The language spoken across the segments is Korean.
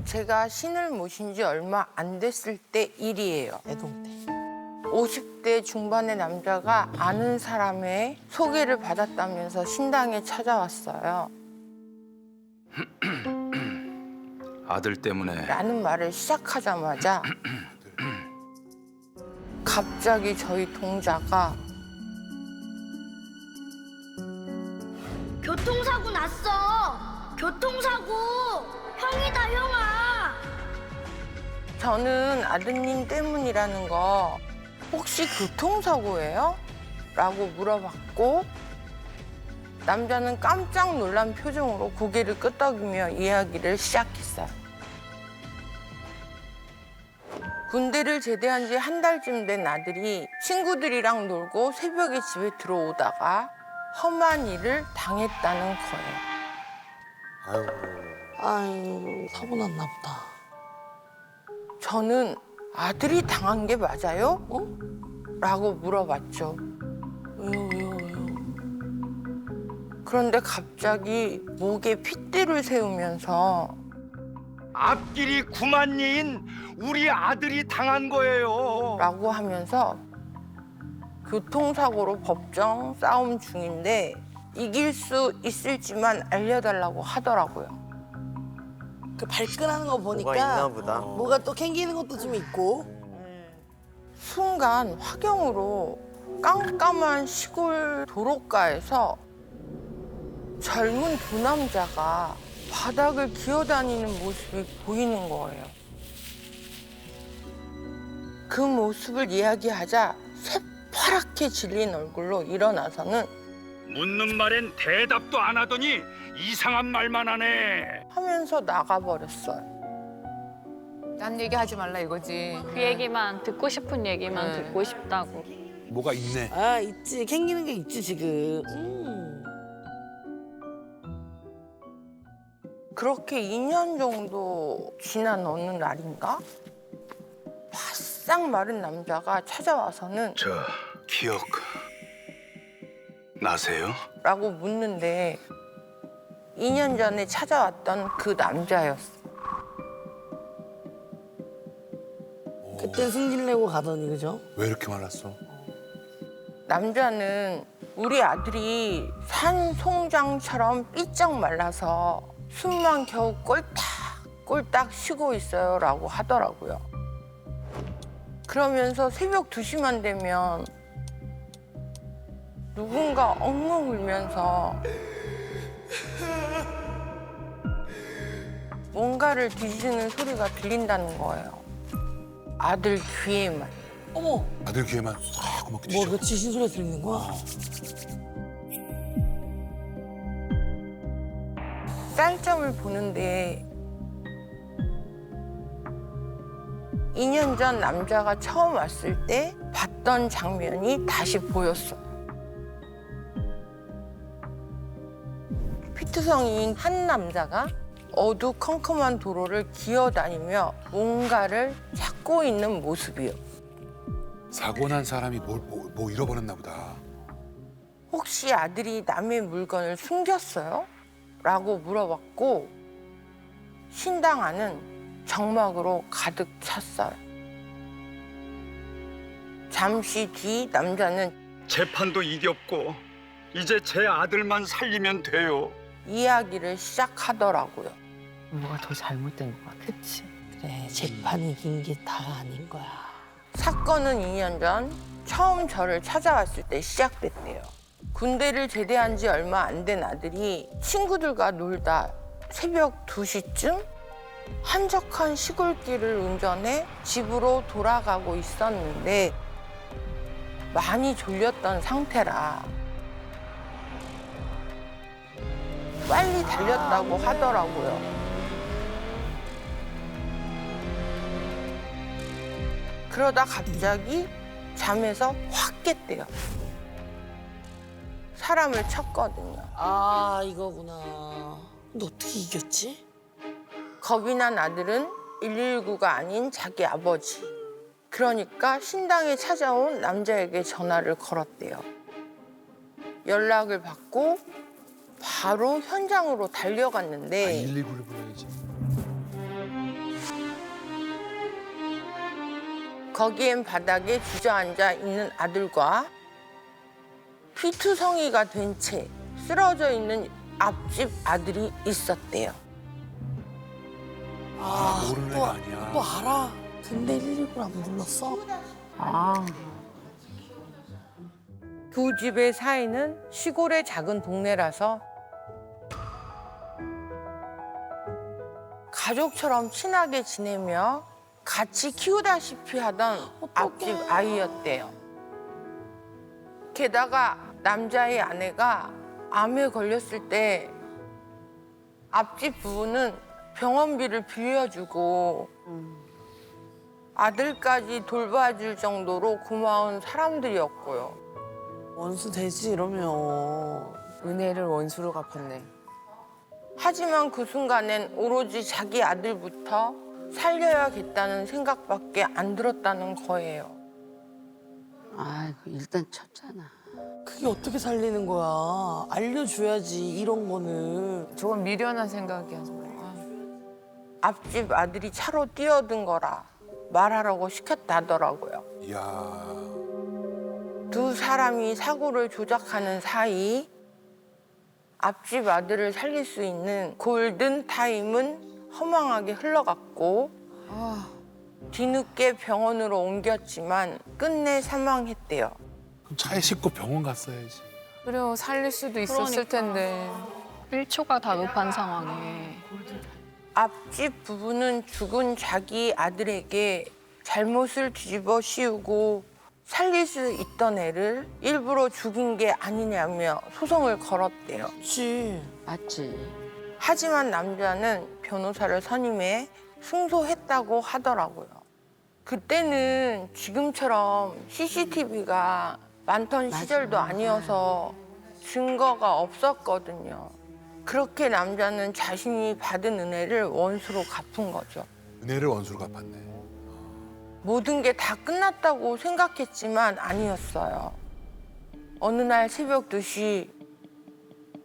제가 신을 모신 지 얼마 안 됐을 때 일이에요. 애동 때. 50대 중반의 남자가 아는 사람의 소개를 받았다면서 신당에 찾아왔어요. 아들 때문에 라는 말을 시작하자마자 갑자기 저희 동자가 교통사고 났어. 교통사고. 형이다, 형아. 저는 아드님 때문이라는 거 혹시 교통사고예요? 라고 물어봤고 남자는 깜짝 놀란 표정으로 고개를 끄덕이며 이야기를 시작했어요. 군대를 제대한 지 한 달쯤 된 아들이 친구들이랑 놀고 새벽에 집에 들어오다가 험한 일을 당했다는 거예요. 아유, 사고 났나 보다. 저는 아들이 당한 게 맞아요? 라고 물어봤죠. 왜요? 그런데 갑자기 목에 핏대를 세우면서 앞길이 구만리인 우리 아들이 당한 거예요. 라고 하면서 교통사고로 법정 싸움 중인데 이길 수 있을지만 알려달라고 하더라고요. 그 발끈하는 거 보니까 뭐가 있나 보다. 뭐가 또 캥기는 것도 좀 있고. 순간 화경으로 깜깜한 시골 도로가에서 젊은 두 남자가 바닥을 기어다니는 모습이 보이는 거예요. 그 모습을 이야기하자 새파랗게 질린 얼굴로 일어나서는 묻는 말엔 대답도 안 하더니 이상한 말만 하네. 하면서 나가버렸어요. 딴 얘기하지 말라 이거지. 그 얘기만 듣고 싶은 얘기만 네. 듣고 싶다고. 뭐가 있네. 아, 있지. 캥기는 게 있지, 지금. 그렇게 2년 정도 지난 어느 날인가 바싹 마른 남자가 찾아와서는 저 기억 나세요? 라고 묻는데 2년 전에 찾아왔던 그 남자였어. 그때 승질 내고 가더니, 그죠? 왜 이렇게 말랐어? 남자는 우리 아들이 산송장처럼 삐쩍 말라서 숨만 겨우 꼴딱꼴딱 쉬고 있어요 라고 하더라고요. 그러면서 새벽 2시만 되면 누군가 엉엉 울면서 뭔가를 뒤지는 소리가 들린다는 거예요. 아들 귀에만. 어머, 아들 귀에만 싹 뭐, 그 지신 소리 들리는 거야? 쌀점을 보는데 2년 전 남자가 처음 왔을 때 봤던 장면이 다시 보였어. 피투성이인 한 남자가 어두컴컴한 도로를 기어다니며 뭔가를 찾고 있는 모습이요. 사고 난 사람이 뭐 잃어버렸나 보다. 혹시 아들이 남의 물건을 숨겼어요? 라고 물어봤고 신당 안은 정막으로 가득 찼어요. 잠시 뒤 남자는 재판도 이겼고 이제 제 아들만 살리면 돼요. 이야기를 시작하더라고요. 뭐가 더 잘못된 것 같아. 그치. 그래, 재판 이긴 게 다가 아닌 거야. 사건은 2년 전 처음 저를 찾아왔을 때 시작됐대요. 군대를 제대한 지 얼마 안 된 아들이 친구들과 놀다 새벽 2시쯤 한적한 시골길을 운전해 집으로 돌아가고 있었는데 많이 졸렸던 상태라 빨리 달렸다고 하더라고요. 그러다 갑자기 잠에서 확 깼대요. 사람을 쳤거든요. 아, 이거구나. 근데 어떻게 이겼지? 겁이 난 아들은 119가 아닌 자기 아버지. 그러니까 신당에 찾아온 남자에게 전화를 걸었대요. 연락을 받고 바로 현장으로 달려갔는데 119를 불러야지. 거기엔 바닥에 주저앉아 있는 아들과 피투성이가 된 채 쓰러져 있는 앞집 아들이 있었대요. 모르는 애가 아니야. 또 알아. 근데 119를 안 불렀어? 두 집의 사이는 시골의 작은 동네라서 가족처럼 친하게 지내며 같이 키우다시피 하던 앞집 아이였대요. 게다가 남자의 아내가 암에 걸렸을 때 앞집 부부는 병원비를 빌려주고 아들까지 돌봐줄 정도로 고마운 사람들이었고요. 원수 되지 이러면. 은혜를 원수로 갚았네. 하지만 그 순간엔 오로지 자기 아들부터 살려야겠다는 생각밖에 안 들었다는 거예요. 아이고 일단 쳤잖아. 그게 어떻게 살리는 거야. 알려줘야지 이런 거는. 저건 미련한 생각이야 정말. 앞집 아들이 차로 뛰어든 거라 말하라고 시켰다더라고요. 이야. 두 사람이 사고를 조작하는 사이 앞집 아들을 살릴 수 있는 골든 타임은 허망하게 흘러갔고 뒤늦게 병원으로 옮겼지만 끝내 사망했대요. 그럼 차에 싣고 병원 갔어야지. 그래요 살릴 수도 있었을 텐데. 1초가 다급한 상황에. 앞집 부부는 죽은 자기 아들에게 잘못을 뒤집어 씌우고 살릴 수 있던 애를 일부러 죽인 게 아니냐며 소송을 걸었대요. 그렇지. 맞지. 하지만 남자는 변호사를 선임해 승소했다고 하더라고요. 그때는 지금처럼 CCTV가 많던 시절도 아니어서 증거가 없었거든요. 그렇게 남자는 자신이 받은 은혜를 원수로 갚은 거죠. 은혜를 원수로 갚았네. 모든 게 다 끝났다고 생각했지만 아니었어요. 어느 날 새벽 2시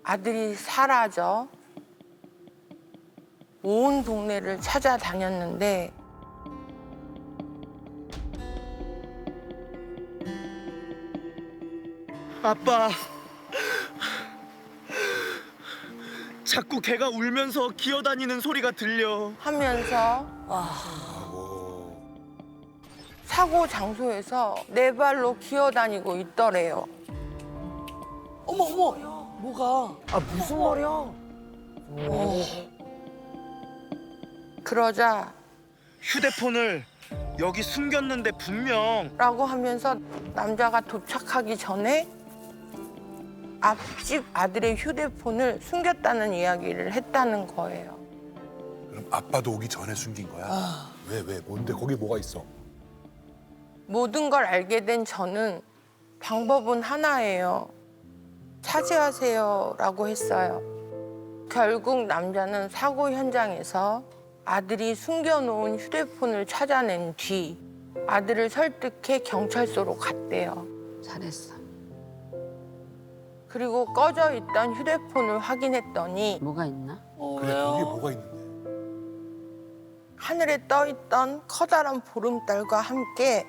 아들이 사라져 온 동네를 찾아다녔는데 아빠, 자꾸 걔가 울면서 기어다니는 소리가 들려. 하면서 아고. 사고 장소에서 네 발로 기어다니고 있더래요. 어머 어머. 뭐가? 아, 무슨 말이야? 그러자 휴대폰을 여기 숨겼는데 분명. 라고 하면서 남자가 도착하기 전에 앞집 아들의 휴대폰을 숨겼다는 이야기를 했다는 거예요. 그럼 아빠도 오기 전에 숨긴 거야? 왜? 뭔데? 거기 뭐가 있어? 모든 걸 알게 된 저는 방법은 하나예요. 차지하세요라고 했어요. 결국 남자는 사고 현장에서 아들이 숨겨놓은 휴대폰을 찾아낸 뒤 아들을 설득해 경찰서로 갔대요. 잘했어. 그리고 꺼져 있던 휴대폰을 확인했더니 뭐가 있나? 그래, 왜요? 거기 뭐가 있는데? 하늘에 떠있던 커다란 보름달과 함께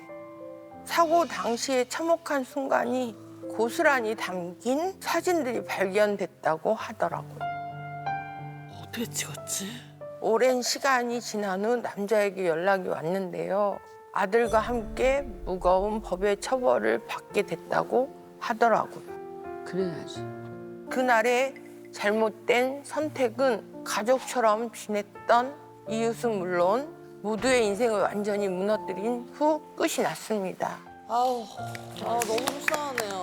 사고 당시에 참혹한 순간이 고스란히 담긴 사진들이 발견됐다고 하더라고요. 어떻게 찍었지? 오랜 시간이 지난 후 남자에게 연락이 왔는데요. 아들과 함께 무거운 법의 처벌을 받게 됐다고 하더라고요. 그래야지. 그날의 잘못된 선택은 가족처럼 지냈던 이웃은 물론 모두의 인생을 완전히 무너뜨린 후 끝이 났습니다. 아우, 아 너무 속상하네요.